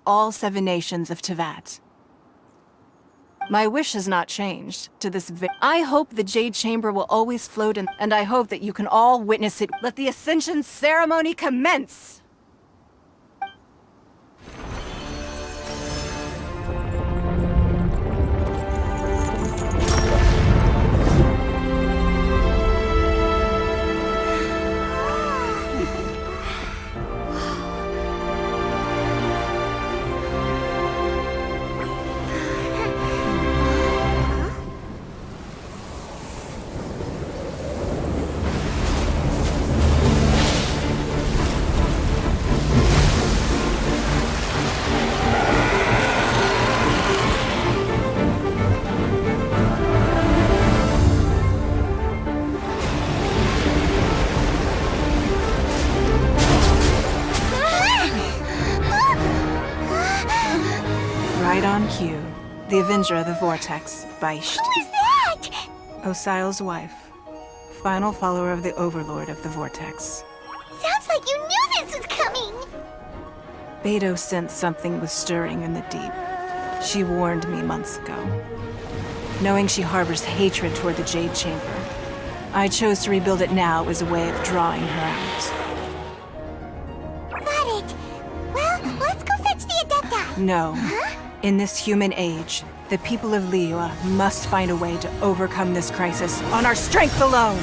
all 7 nations of Tevat. My wish has not changed to this I hope the Jade Chamber will always float and I hope that you can all witness it. Let the Ascension ceremony commence! Right on cue. The Avenger of the Vortex, Beisht. Who is that? Osial's wife. Final follower of the Overlord of the Vortex. Sounds like you knew this was coming! Beto sensed something was stirring in the deep. She warned me months ago. Knowing she harbors hatred toward the Jade Chamber, I chose to rebuild it now as a way of drawing her out. Got it. Well, let's go fetch the Adepta. No. In this human age, the people of Liyue must find a way to overcome this crisis on our strength alone!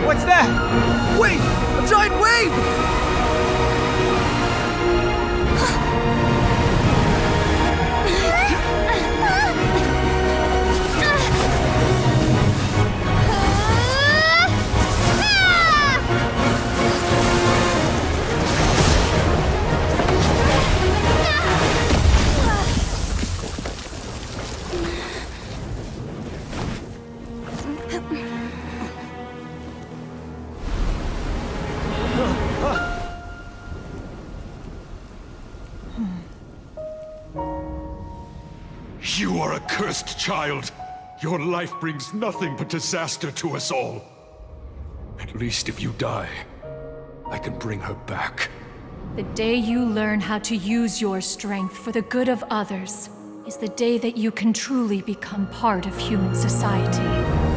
What's that? Wait! A giant wave! You are a cursed child. Your life brings nothing but disaster to us all. At least if you die, I can bring her back. The day you learn how to use your strength for the good of others is the day that you can truly become part of human society.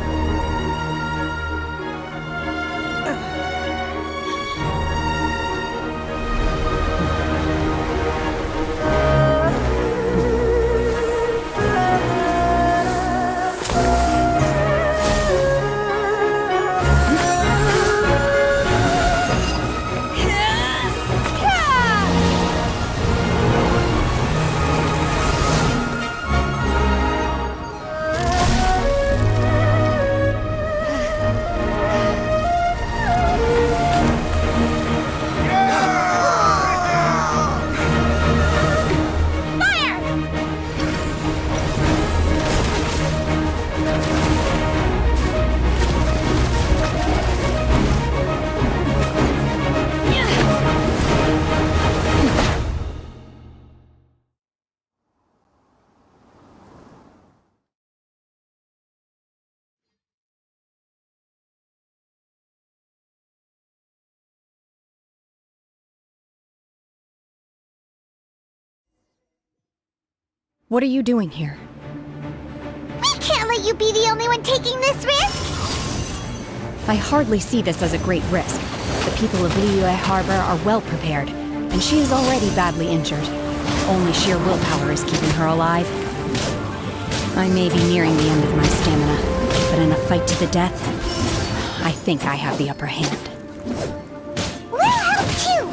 What are you doing here? We can't let you be the only one taking this risk! I hardly see this as a great risk. The people of Liyue Harbor are well prepared, and she is already badly injured. Only sheer willpower is keeping her alive. I may be nearing the end of my stamina, but in a fight to the death, I think I have the upper hand. We'll help too!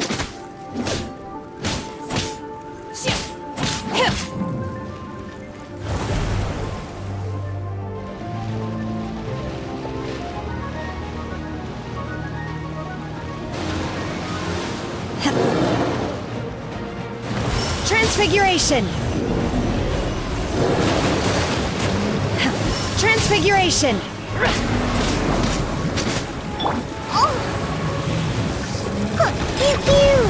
Transfiguration! Transfiguration! Oh! Pew pew!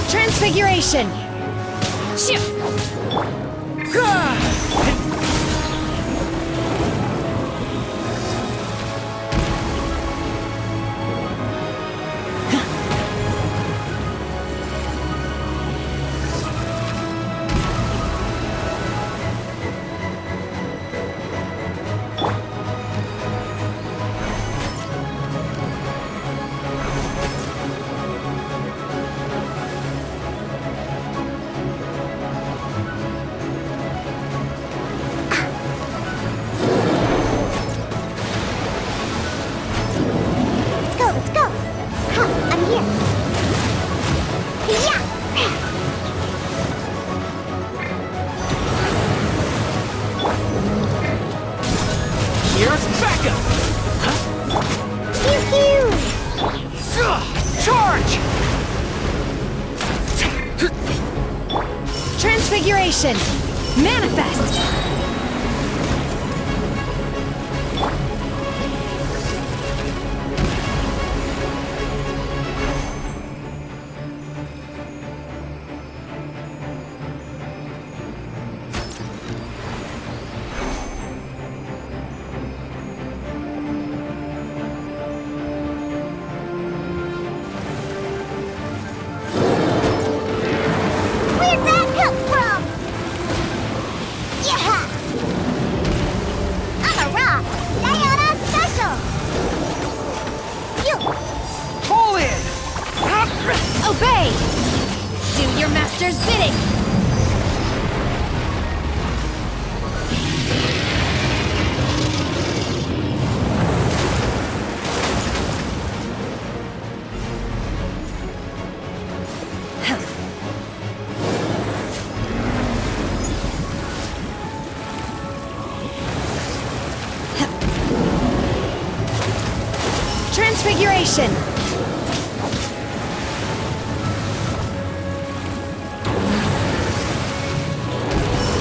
Transfiguration! Let's go! Ha! I'm here! Yeah! Here's backup! Pew pew! Charge! Transfiguration! Manifest! Where'd that come from? Yeah! I'm a rock! Diana special! You! Fall in! Obey! Do your master's bidding! Transfiguration!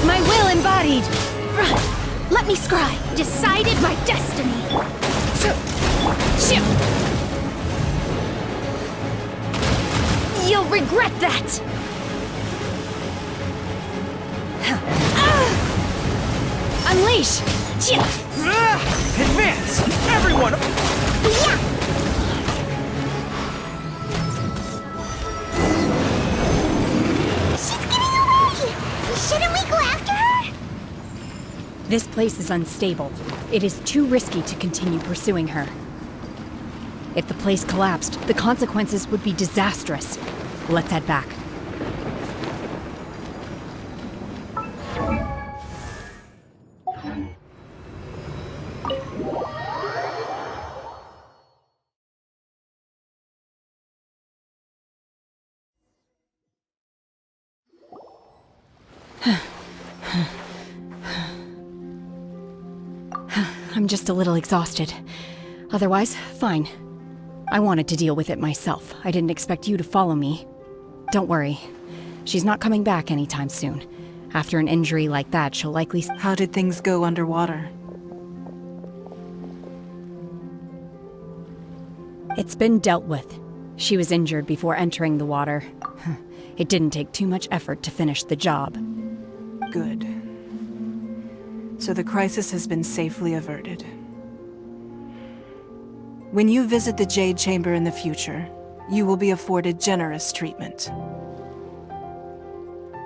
My will embodied! Let me scry! Decided my destiny! You'll regret that! Unleash! Advance! Everyone! Yeah! She's getting away! Shouldn't we go after her? This place is unstable. It is too risky to continue pursuing her. If the place collapsed, the consequences would be disastrous. Let's head back. I'm just a little exhausted. Otherwise, fine. I wanted to deal with it myself. I didn't expect you to follow me. Don't worry. She's not coming back anytime soon. After an injury like that, she'll likely... How did things go underwater? It's been dealt with. She was injured before entering the water. It didn't take too much effort to finish the job. Good. So the crisis has been safely averted. When you visit the Jade Chamber in the future, you will be afforded generous treatment.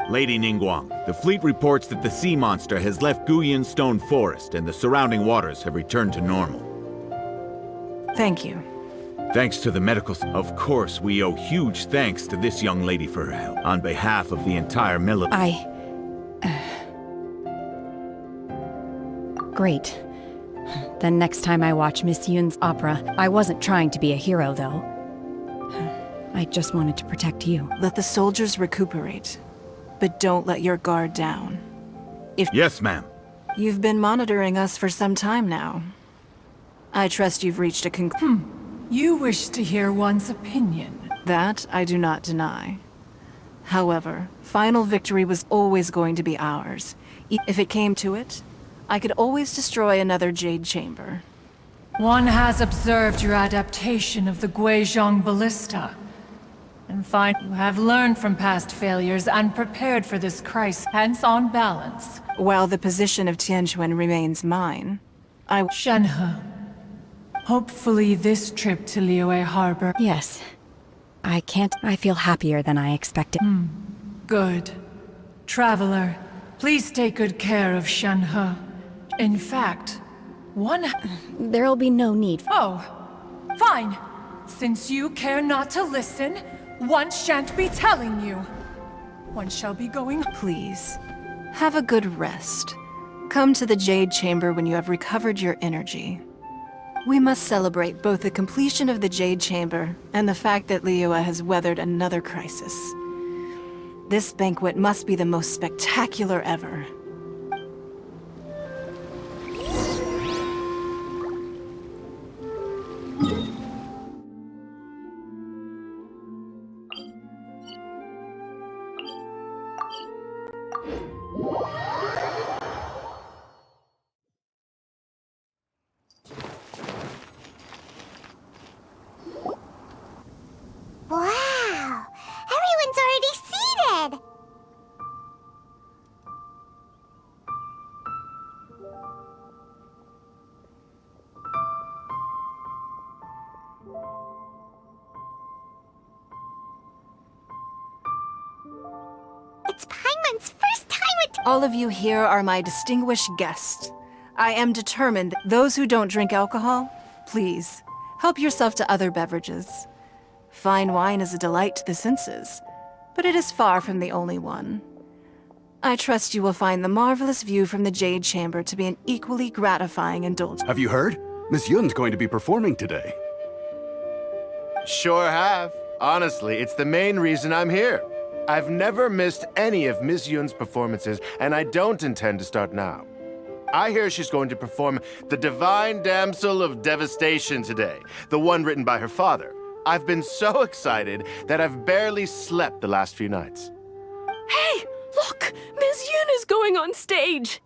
Lady Ningguang, the fleet reports that the sea monster has left Guyan Stone Forest and the surrounding waters have returned to normal. Thank you. Thanks to the medical... Of course, we owe huge thanks to this young lady for her help. On behalf of the entire military... Great. Then next time I watch Miss Yun's opera, I wasn't trying to be a hero, though. I just wanted to protect you. Let the soldiers recuperate, but don't let your guard down. Yes, ma'am. You've been monitoring us for some time now. I trust you've reached a conclusion. You wish to hear one's opinion. That I do not deny. However, final victory was always going to be ours. If it came to it, I could always destroy another Jade Chamber. One has observed your adaptation of the Guizhong Ballista, and find you have learned from past failures and prepared for this crisis, hence on balance. While the position of Tianquan remains mine, Shenhe, hopefully this trip to Liyue Harbor... Yes. I feel happier than I expected. Good. Traveler, please take good care of Shenhe. In fact, There'll be no need for... Oh, fine. Since you care not to listen, one shan't be telling you. One shall be going... please, have a good rest. Come to the Jade Chamber when you have recovered your energy. We must celebrate both the completion of the Jade Chamber and the fact that Liyue has weathered another crisis. This banquet must be the most spectacular ever. Wow! Everyone's already seated! It's Paimon's first time at... All of you here are my distinguished guests. I am determined that those who don't drink alcohol, please, help yourself to other beverages. Fine wine is a delight to the senses, but it is far from the only one. I trust you will find the marvelous view from the Jade Chamber to be an equally gratifying indulgence. Have you heard? Miss Yun's going to be performing today. Sure have. Honestly, it's the main reason I'm here. I've never missed any of Miss Yun's performances, and I don't intend to start now. I hear she's going to perform The Divine Damsel of Devastation today, the one written by her father. I've been so excited that I've barely slept the last few nights. Hey, look! Miss Yun is going on stage!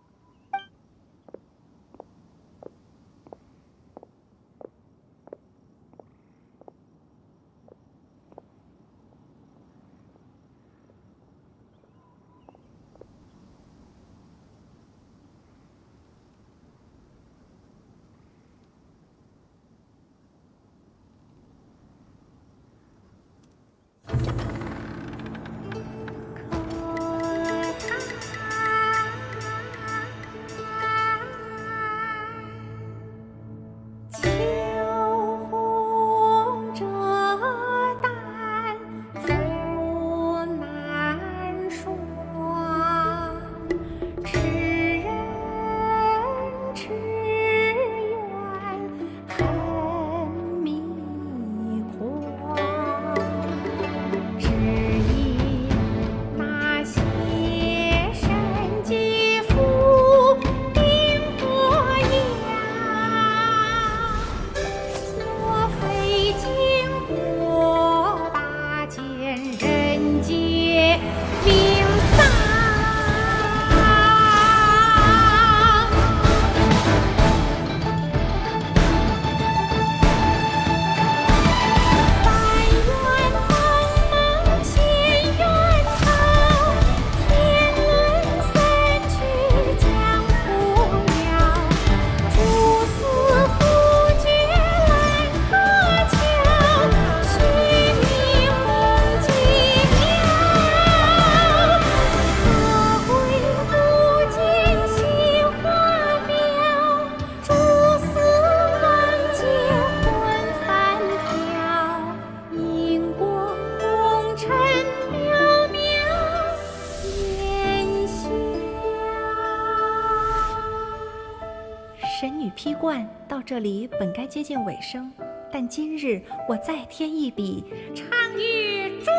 神女劈冠到这里本该接近尾声，但今日我再添一笔，唱与诸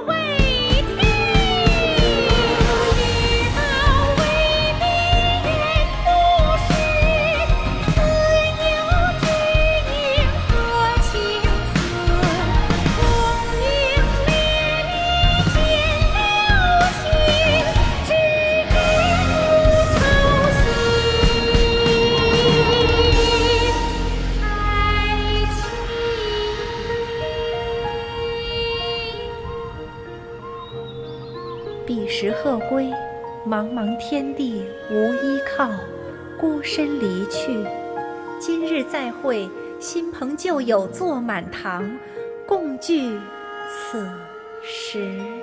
位听。彼时鹤归，茫茫天地无依靠，孤身离去。今日再会，新朋旧友坐满堂，共聚此时。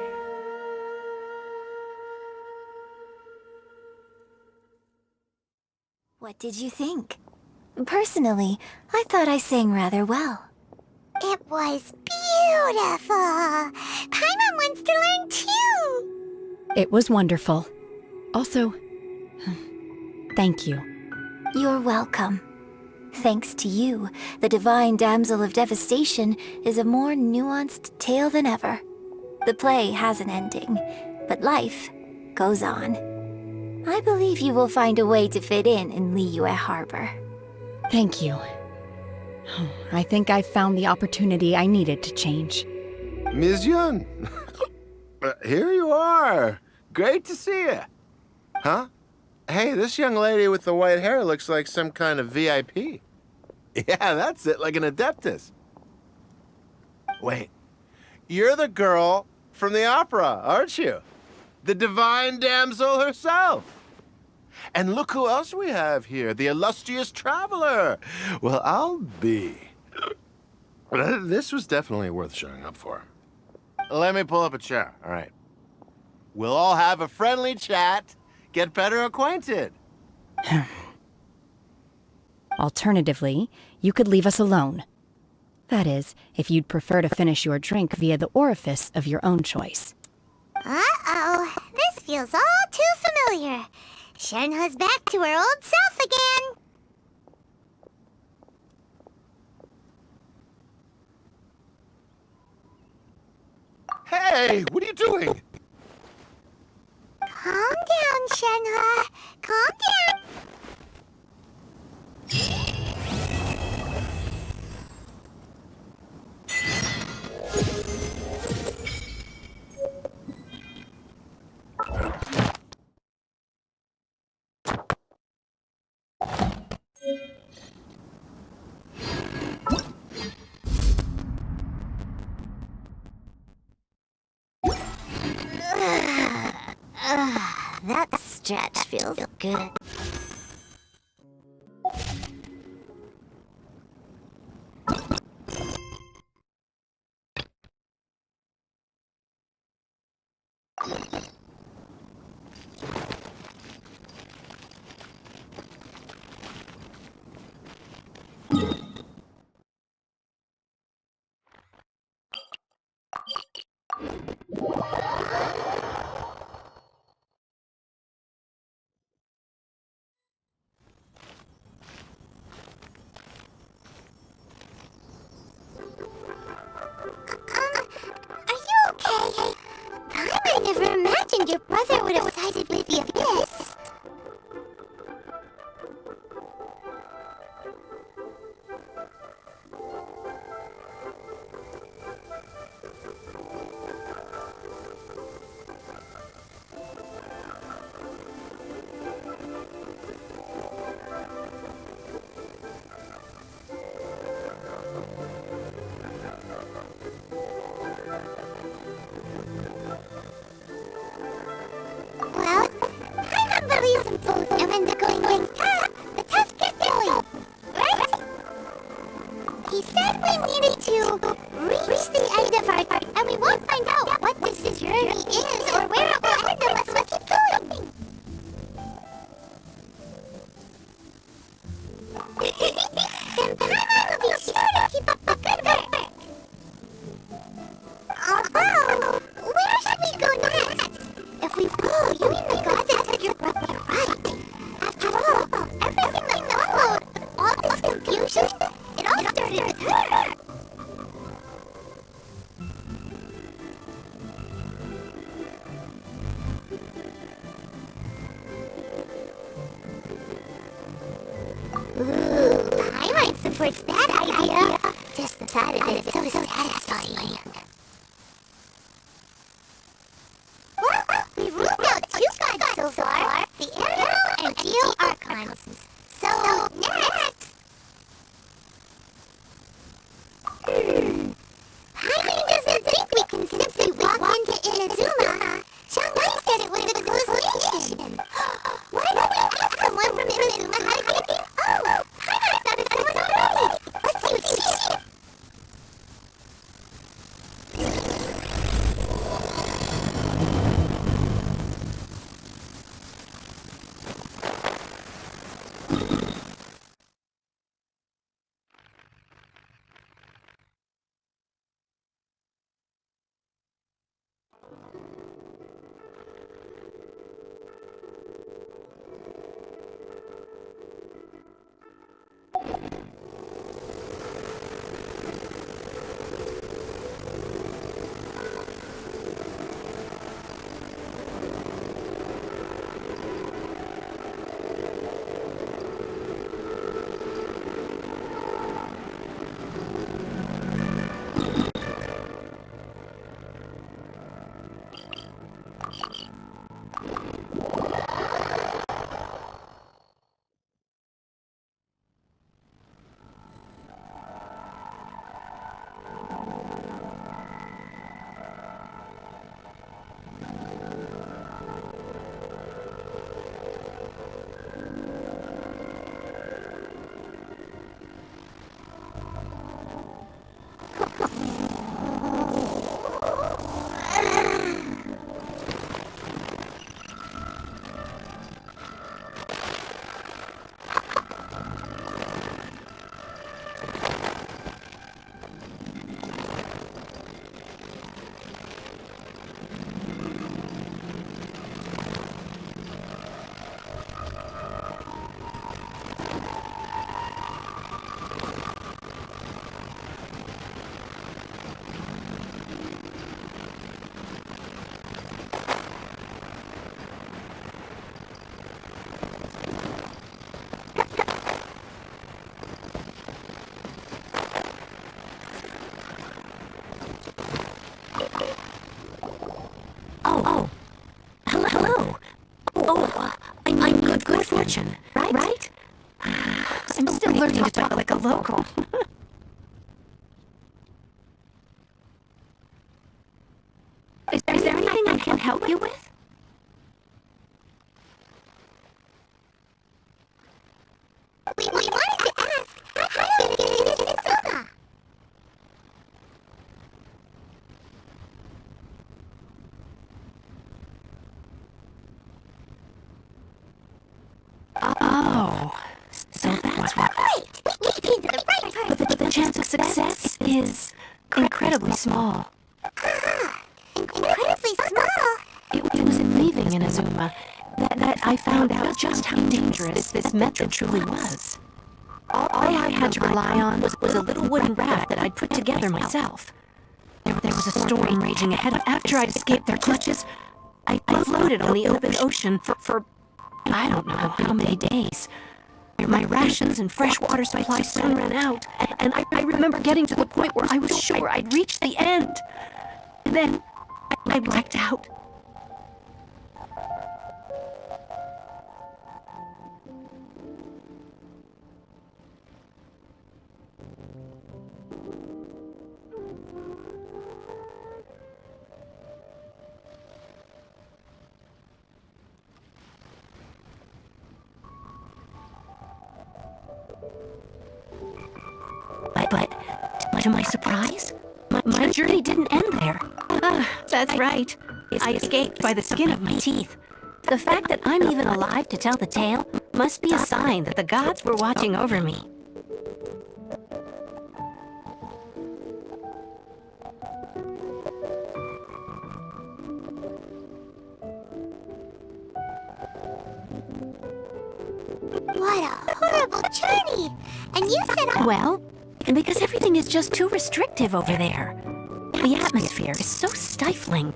What did you think? Personally, I thought I sang rather well. It was beautiful! Paimon wants to learn too! It was wonderful. Also, thank you. You're welcome. Thanks to you, the Divine Damsel of Devastation is a more nuanced tale than ever. The play has an ending, but life goes on. I believe you will find a way to fit in Liyue Harbor. Thank you. I think I've found the opportunity I needed to change. Ms. Yun, here you are. Great to see you. Huh? Hey, this young lady with the white hair looks like some kind of VIP. Yeah, that's it, like an Adeptus. Wait, you're the girl from the opera, aren't you? The Divine Damsel herself. And look who else we have here, the illustrious traveler. Well, I'll be. This was definitely worth showing up for. Let me pull up a chair, all right. We'll all have a friendly chat, get better acquainted. Alternatively, you could leave us alone. That is, if you'd prefer to finish your drink via the orifice of your own choice. Uh-oh, this feels all too familiar. Shenhe's back to her old self again. Hey, what are you doing? Calm down, Shenhe. Calm down. That stretch feels good. I never imagined your brother would have sided with the Abyss. Well, Paimon believes in both, and when the going gets tough, the tough get going, right? He said we needed to reach the end of our part, and we won't find out what this journey is or where it will end unless we keep going. Then Paimon will be sure to keep up the good work. Although, where should we go next? If we you mean the god that took your brother right? After all, everything that follows confusion? It all started with her. Ooh, Pyrite supports that idea. Just the thought of it is so satisfying. Well, we've ruled out 2 gods so far, the Ariel and Geo Archons. So, next... Jaime doesn't think we can simply walk into Inazuma. Shanghai said it was a hallucination. Why don't we ask someone from Inazuma how to get in? Oh, Jaime thought of someone already. Let's see what she is. Right? I'm still learning to talk like a local. Is there anything I can help you with? We wanted to ask, how do you get into Inazuma? Oh, so that's what... Right! We came to the right part! But the chance of success is incredibly small. Incredibly small? It was in leaving Inazuma that I found out just how dangerous this method truly was. All I had to rely on was a little wooden raft that I'd put together myself. There was a storm raging ahead. After I'd escaped their clutches, I floated on the open ocean for I don't know how many days. My rations and fresh water supply soon ran out, and I remember getting to the point where I was sure I'd reached the end. And then I blacked out. But to my surprise, my journey didn't end there. That's right. I escaped by the skin of my teeth. The fact that I'm even alive to tell the tale must be a sign that the gods were watching over me. What a incredible journey! And you said Well, because everything is just too restrictive over there. The atmosphere is so stifling.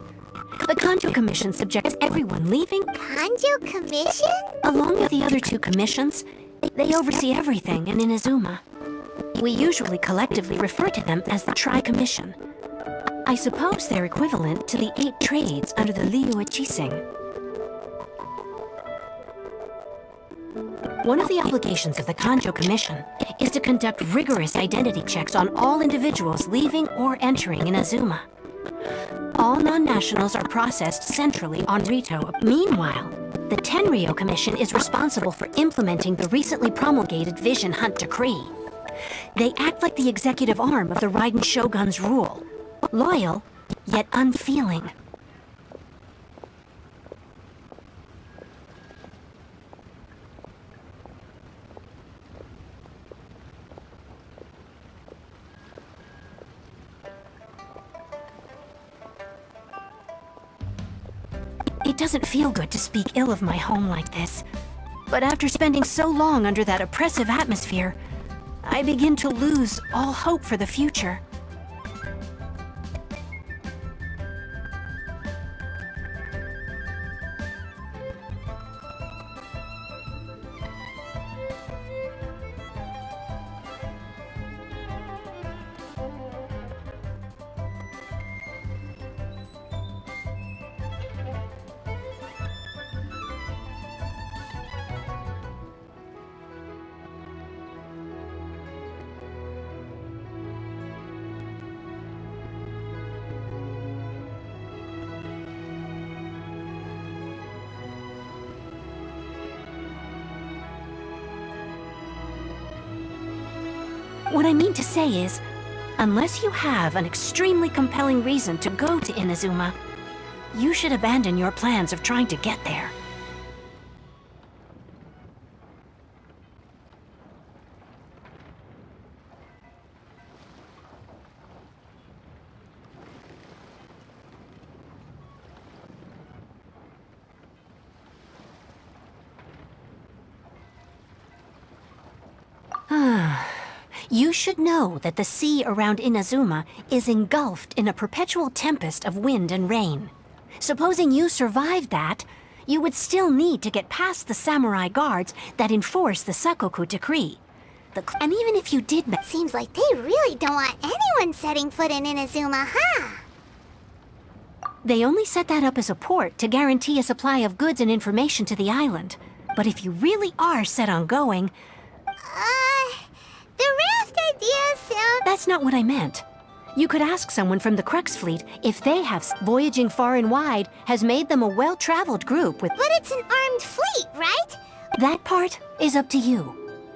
The Kanjo Commission subjects everyone leaving. Kanjo Commission? Along with the other two commissions, they oversee everything in Inazuma. We usually collectively refer to them as the Tri-Commission. I suppose they're equivalent to the 8 trades under the Liu Chising. One of the obligations of the Kanjo Commission is to conduct rigorous identity checks on all individuals leaving or entering Inazuma. All non-nationals are processed centrally on Rito. Meanwhile, the Tenryo Commission is responsible for implementing the recently promulgated Vision Hunt Decree. They act like the executive arm of the Raiden Shogun's rule. Loyal, yet unfeeling. It doesn't feel good to speak ill of my home like this. But after spending so long under that oppressive atmosphere, I begin to lose all hope for the future. What I mean to say is, unless you have an extremely compelling reason to go to Inazuma, you should abandon your plans of trying to get there. You should know that the sea around Inazuma is engulfed in a perpetual tempest of wind and rain. Supposing you survived that, you would still need to get past the samurai guards that enforce the Sakoku Decree. And even if you did... Seems like they really don't want anyone setting foot in Inazuma, huh? They only set that up as a port to guarantee a supply of goods and information to the island. But if you really are set on going... The raft idea sounds... That's not what I meant. You could ask someone from the Crux Fleet if they have... Voyaging far and wide has made them a well-traveled group with... But it's an armed fleet, right? That part is up to you.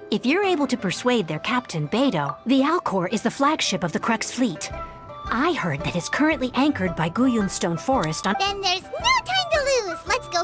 If you're able to persuade their captain, Beidou, the Alcor is the flagship of the Crux Fleet. I heard that it's currently anchored by Guyunstone Forest on... Then there's no time to lose! Let's go...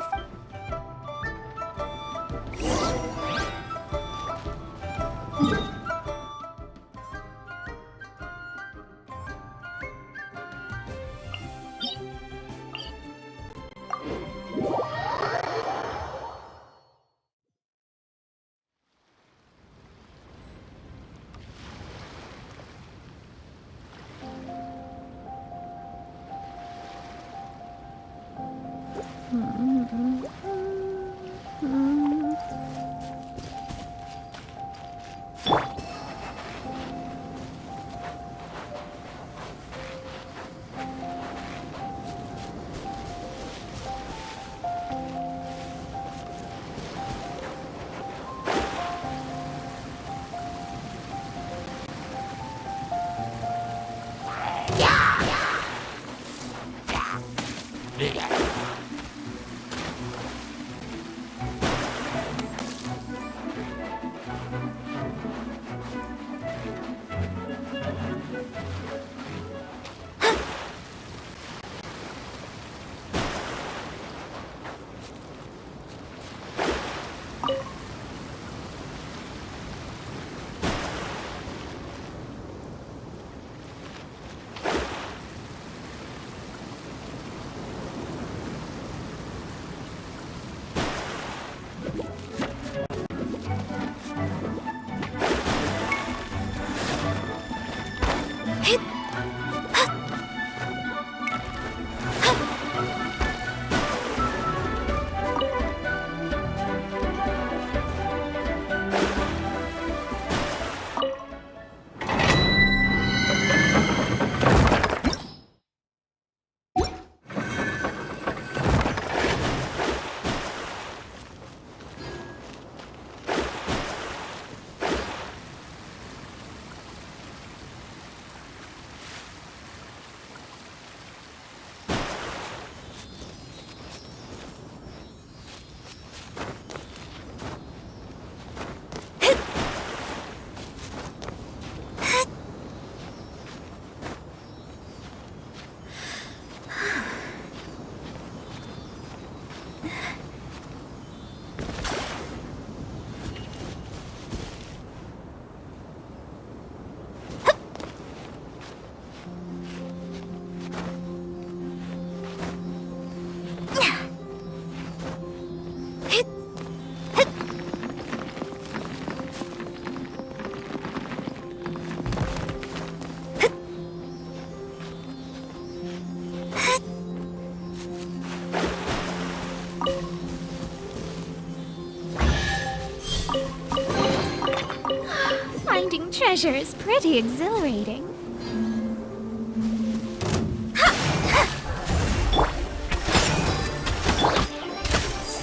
treasure is pretty exhilarating.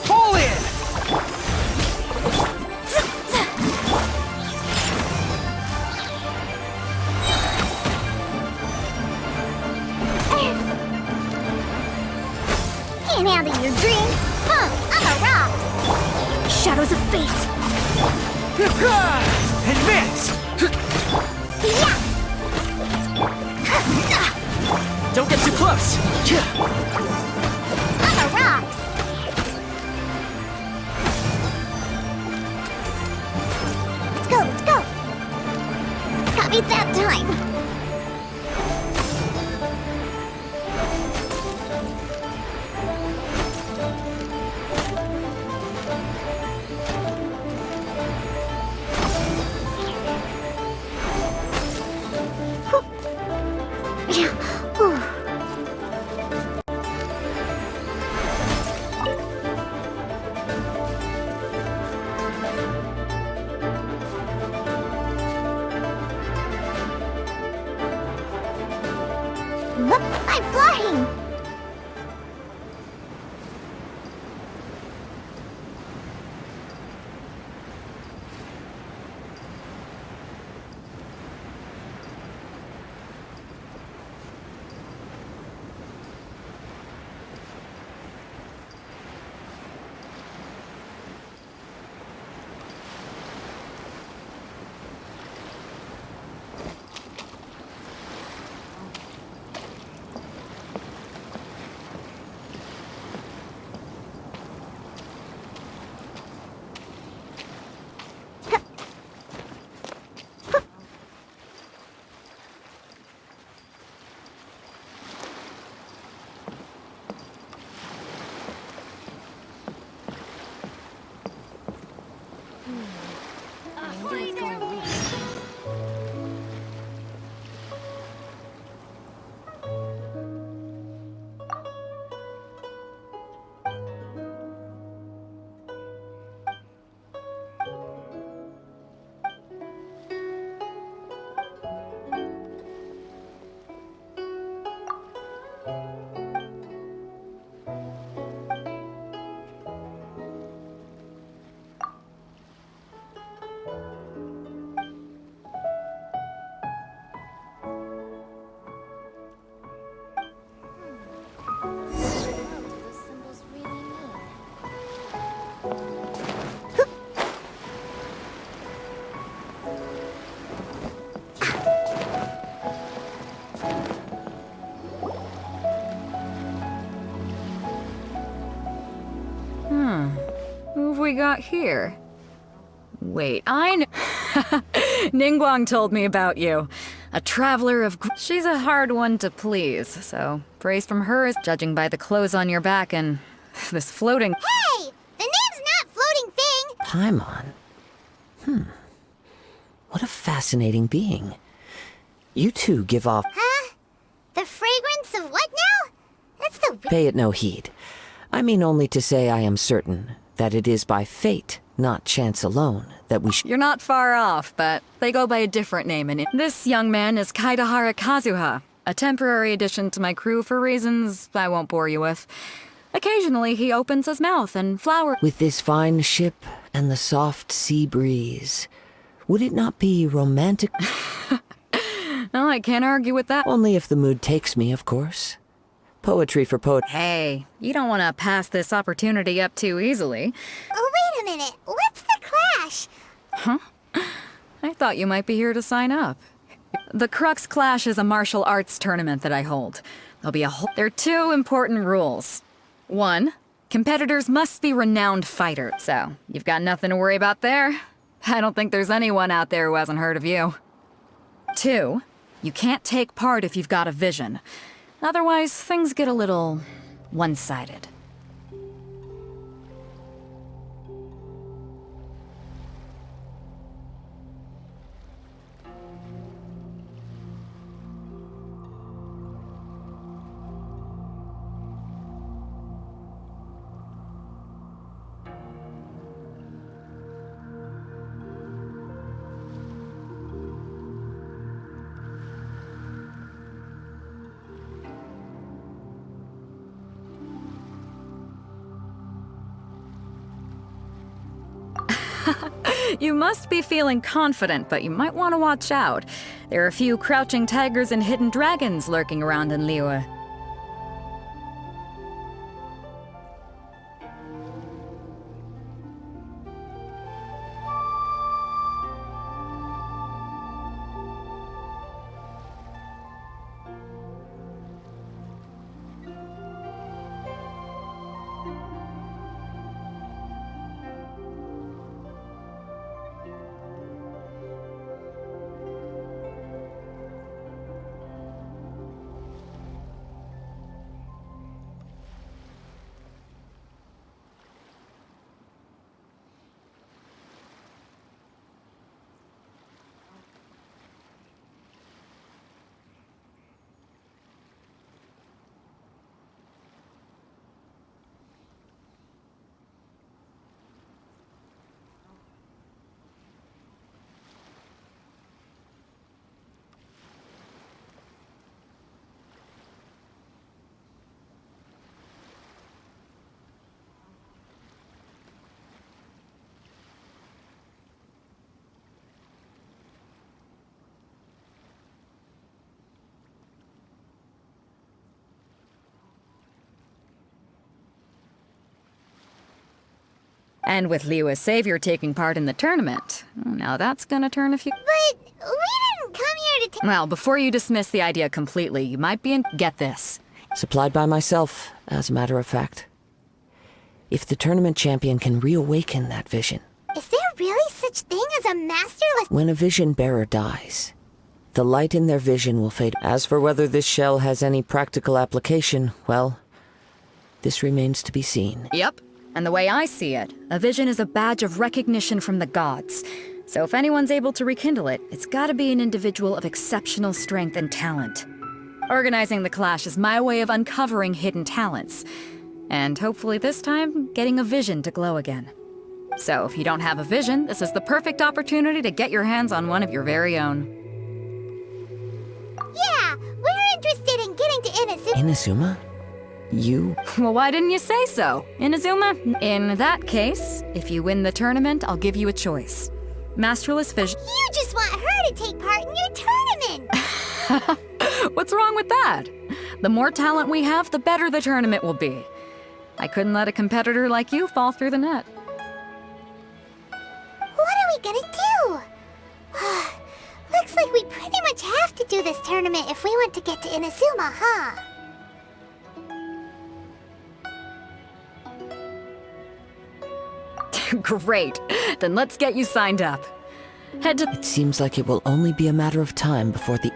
Fall in! Can't handle your drink? Huh, I'm a rock! Shadows of fate! Advance! Yeah! Don't get too close! I'm a rock! Let's go, let's go! Got me that time! I'm flying! Who have we got here? Wait, I know. Ningguang told me about you. A traveler of... She's a hard one to please, so praise from her is judging by the clothes on your back and this floating... Hey! The name's not Floating Thing! Paimon. What a fascinating being. You two give off... Huh? The fragrance of what now? That's the... Pay it no heed. I mean only to say I am certain that it is by fate, not chance alone, that we You're not far off, but they go by a different name in it. This young man is Kaidahara Kazuha, a temporary addition to my crew for reasons I won't bore you with. Occasionally he opens his mouth and flowers... With this fine ship and the soft sea breeze, would it not be romantic? Well, I can't argue with that. Only if the mood takes me, of course. Poetry for poet. Hey, you don't want to pass this opportunity up too easily. Oh, wait a minute. What's the clash? Huh? I thought you might be here to sign up. The Crux Clash is a martial arts tournament that I hold. There'll be a whole... There are two important rules. 1, competitors must be renowned fighters. So, you've got nothing to worry about there. I don't think there's anyone out there who hasn't heard of you. 2, you can't take part if you've got a vision. Otherwise, things get a little one-sided. You must be feeling confident, but you might want to watch out. There are a few crouching tigers and hidden dragons lurking around in Liyue. And with Liyue's savior taking part in the tournament, now that's gonna turn a few... But we didn't come here to Well, before you dismiss the idea completely, you might be in... Get this. Supplied by myself, as a matter of fact. If the tournament champion can reawaken that vision... Is there really such thing as a masterless... When a vision bearer dies, the light in their vision will fade. As for whether this shell has any practical application, well, this remains to be seen. Yep. And the way I see it, a vision is a badge of recognition from the gods. So if anyone's able to rekindle it, it's gotta be an individual of exceptional strength and talent. Organizing the clash is my way of uncovering hidden talents. And hopefully this time, getting a vision to glow again. So if you don't have a vision, this is the perfect opportunity to get your hands on one of your very own. Yeah, we're interested in getting to Inazuma. Inazuma? You? Well, why didn't you say so? Inazuma? In that case, if you win the tournament, I'll give you a choice. Masterless Vision... You just want her to take part in your tournament! What's wrong with that? The more talent we have, the better the tournament will be. I couldn't let a competitor like you fall through the net. What are we gonna do? Looks like we pretty much have to do this tournament if we want to get to Inazuma, huh? Great. Then let's get you signed up. Head to... It seems like it will only be a matter of time before the...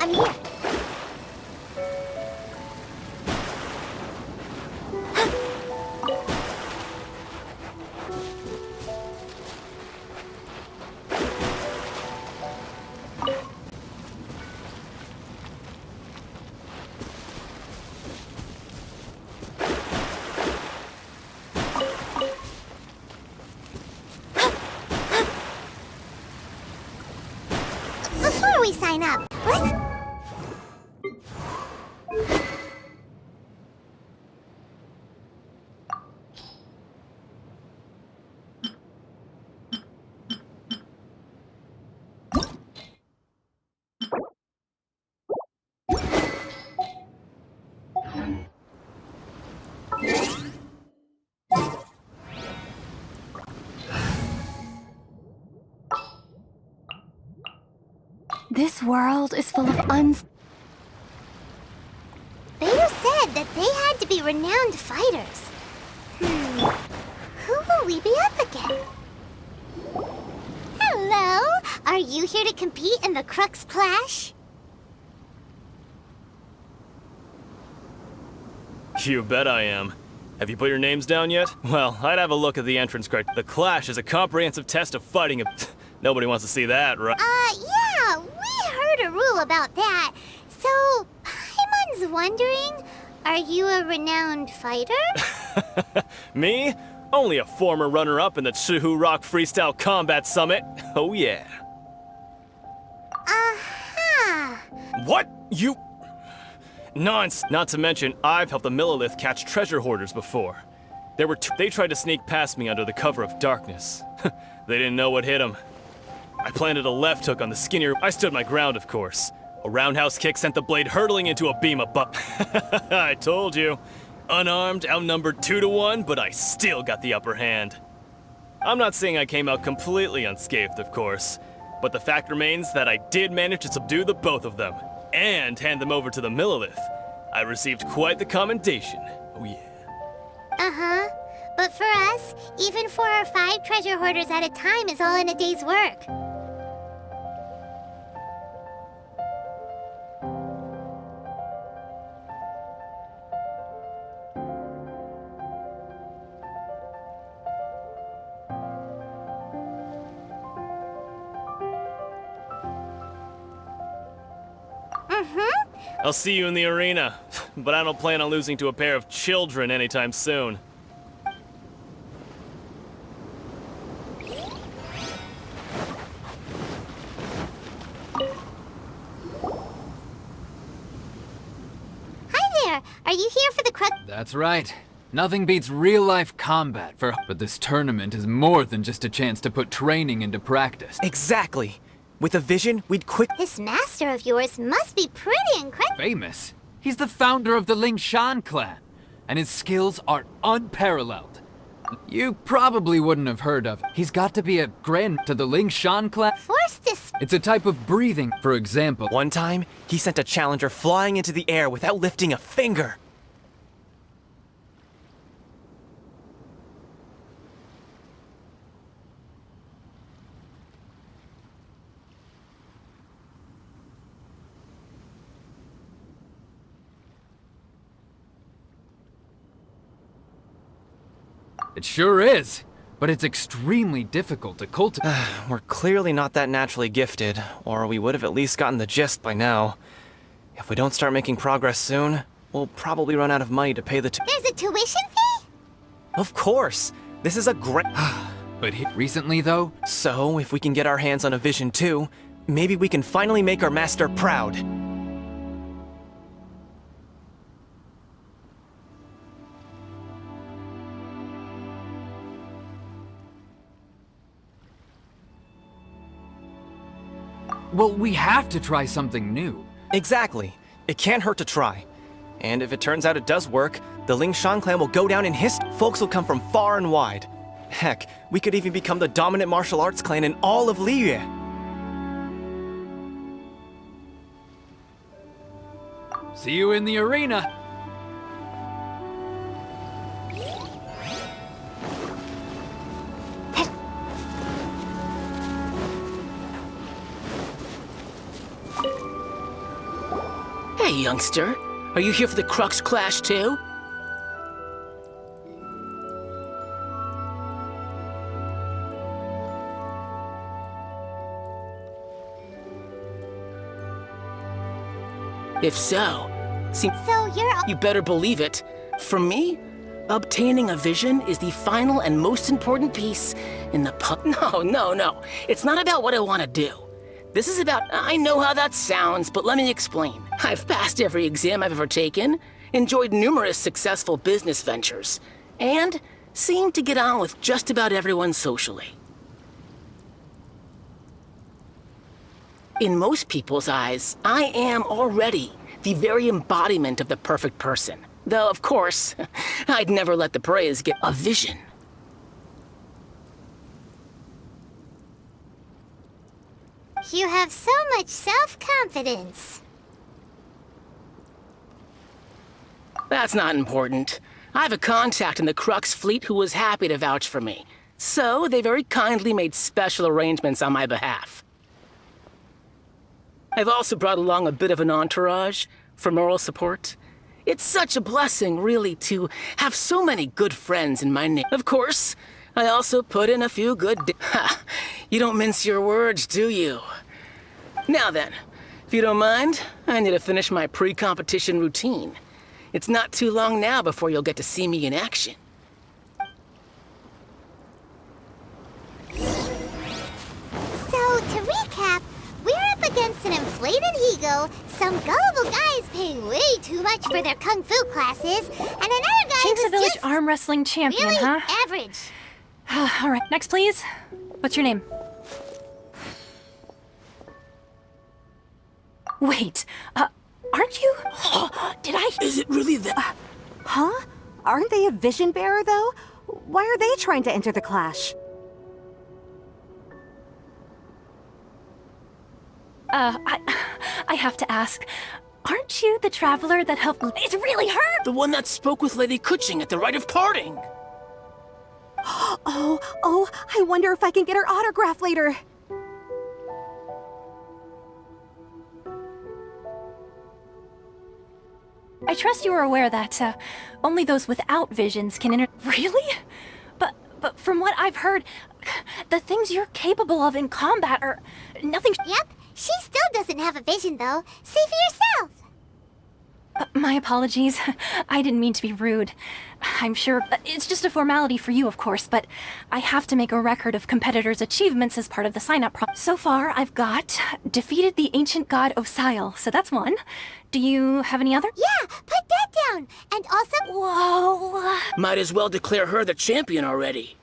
I'm here. Before we sign up, let's... This world is full of Beto said that they had to be renowned fighters. Who will we be up against? Hello? Are you here to compete in the Crux Clash? You bet I am. Have you put your names down yet? Well, I'd have a look at the entrance criteria. The Clash is a comprehensive test of fighting. Nobody wants to see that, right? Yeah, we heard a rule about that. So, Paimon's wondering, are you a renowned fighter? Me? Only a former runner-up in the Chihu Rock Freestyle Combat Summit. Oh yeah. What? You... Nonsense. Not to mention, I've helped the Millilith catch treasure hoarders before. They tried to sneak past me under the cover of darkness. They didn't know what hit them. I planted a left hook on the skinnier... I stood my ground, of course. A roundhouse kick sent the blade hurtling into a beam of I told you. Unarmed, outnumbered 2 to 1, but I still got the upper hand. I'm not saying I came out completely unscathed, of course, but the fact remains that I did manage to subdue the both of them, and hand them over to the Millilith. I received quite the commendation. Oh yeah. Uh-huh. But for us, even 4 or 5 treasure hoarders at a time is all in a day's work. I'll see you in the arena, but I don't plan on losing to a pair of children anytime soon. Hi there! Are you here for the Crux? That's right. Nothing beats real-life combat but this tournament is more than just a chance to put training into practice. Exactly. With a vision, we'd quick— This master of yours must be pretty incredible. Famous? He's the founder of the Ling Shan clan, and his skills are unparalleled. You probably wouldn't have heard of. He's got to be a grand to the Ling Shan clan. Force this. It's a type of breathing, for example. One time, he sent a challenger flying into the air without lifting a finger. It sure is, but it's extremely difficult to cultivate. We're clearly not that naturally gifted, or we would have at least gotten the gist by now. If we don't start making progress soon, we'll probably run out of money to pay the There's a tuition fee? Of course! This is a great— But recently, though? So, if we can get our hands on a vision too, maybe we can finally make our master proud. Well, we have to try something new. Exactly. It can't hurt to try. And if it turns out it does work, the Ling Shan clan will go down in history. Folks will come from far and wide. Heck, we could even become the dominant martial arts clan in all of Liyue. See you in the arena. Hey, youngster. Are you here for the Crux Clash, too? If so, you better believe it. For me, obtaining a vision is the final and most important piece in the No. It's not about what I want to do. This is about, I know how that sounds, but let me explain. I've passed every exam I've ever taken, enjoyed numerous successful business ventures, and seem to get on with just about everyone socially. In most people's eyes, I am already the very embodiment of the perfect person. Though, of course, I'd never let the praise get a vision. You have so much self-confidence. That's not important. I have a contact in the Crux fleet who was happy to vouch for me. So, they very kindly made special arrangements on my behalf. I've also brought along a bit of an entourage for moral support. It's such a blessing, really, to have so many good friends in my name. Of course, I also put in a few good Ha! You don't mince your words, do you? Now then, if you don't mind, I need to finish my pre-competition routine. It's not too long now before you'll get to see me in action. So, to recap, we're up against an inflated ego, some gullible guys paying way too much for their kung fu classes, and another guy Chink's who's a village just arm wrestling champion, really huh? average. All right, next please. What's your name? Wait, aren't you? Did I? Is it really that? Huh? Aren't they a vision bearer, though? Why are they trying to enter the clash? I have to ask. Aren't you the traveler that helped? It's really her! The one that spoke with Lady Kuching at the rite of parting. Oh, I wonder if I can get her autograph later. I trust you are aware that only those without visions can enter. Really? But from what I've heard, the things you're capable of in combat are nothing. Yep, she still doesn't have a vision, though. See for yourself. My apologies. I didn't mean to be rude. I'm sure it's just a formality for you, of course, but I have to make a record of competitors' achievements as part of the sign-up process. So far, I've got defeated the ancient god Osile, so that's one. Do you have any other? Yeah, put that down. And also... Whoa! Might as well declare her the champion already.